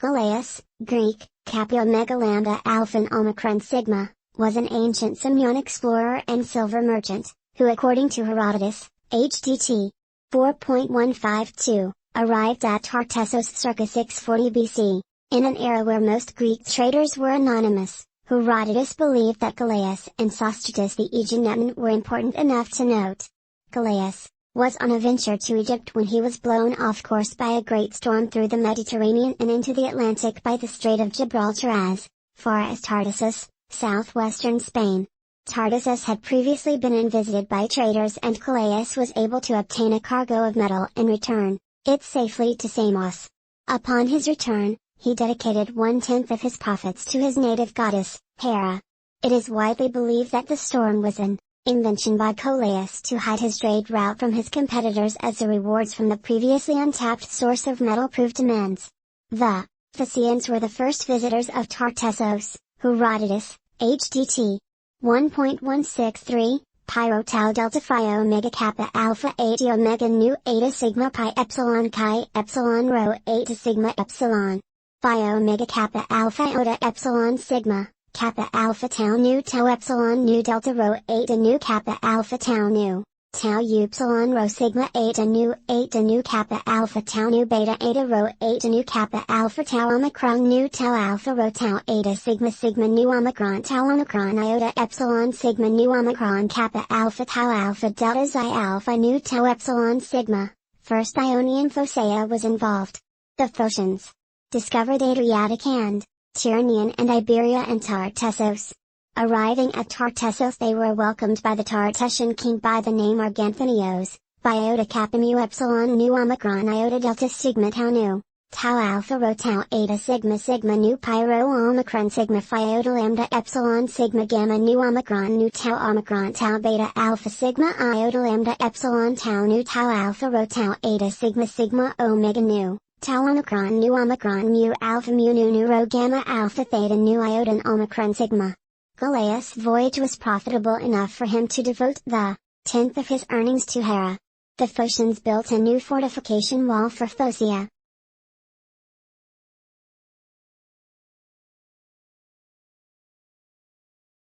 Colaeus, Greek, Kappa Omega Lambda Alpha and Omicron Sigma, was an ancient Samian explorer and silver merchant, who according to Herodotus, HDT 4.152, arrived at Tartessos circa 640 BC, in an era where most Greek traders were anonymous. Herodotus believed that Colaeus and Sostratus the Aegian were important enough to note. Colaeus was on a venture to Egypt when he was blown off course by a great storm through the Mediterranean and into the Atlantic by the Strait of Gibraltar as far as Tartessus, southwestern Spain. Tartessus had previously been visited by traders and Colaeus was able to obtain a cargo of metal and return it safely to Samos. Upon his return, he dedicated 1/10 of his profits to his native goddess, Hera. It is widely believed that the storm was an invention by Colaeus to hide his trade route from his competitors as the rewards from the previously untapped source of metal proved immense. The Phaeacians were the first visitors of Tartessos. Herodotus, HDT 1.163, Pyro Tau Delta Phi Omega Kappa Alpha Eta Omega Nu Eta Sigma Pi Epsilon Chi Epsilon Rho Eta Sigma Epsilon Phi Omega Kappa Alpha Iota Epsilon Sigma Kappa Alpha Tau Nu Tau Epsilon Nu Delta Rho Eta Nu Kappa Alpha Tau Nu Tau Upsilon Rho Sigma Eta Nu Kappa Alpha Tau Nu Beta Eta Rho Eta Nu Kappa Alpha Tau Omicron Nu Tau Alpha Rho Tau Eta Sigma Sigma Nu Omicron Tau Omicron Iota Epsilon Sigma Nu Omicron Kappa Alpha Tau Alpha Delta Xi Alpha Nu Tau Epsilon Sigma. First Ionian Phocaea was involved. The Phocians discovered Adriatic and Tyrrhenian and Iberia and Tartessos. Arriving at Tartessos they were welcomed by the Tartessian king by the name Arganthonios, by Iota Kappa Mu Epsilon Nu Omicron Iota Delta Sigma Tau Nu, Tau Alpha Rho Tau Eta Sigma Sigma Nu Pi Rho Omicron Sigma Phi Iota Lambda Epsilon Sigma Gamma Nu Omicron Nu Tau Omicron Tau Beta Alpha Sigma Iota Lambda Epsilon Tau Nu Tau Alpha Rho Tau Eta Sigma Sigma Omega Nu. Tau Omicron Nu Omicron Mu Alpha Mu Nu Nu Rho Gamma Alpha Theta Nu Iota and Omicron Sigma. Colaeus' voyage was profitable enough for him to devote the 10th of his earnings to Hera. The Phocians built a new fortification wall for Phocea,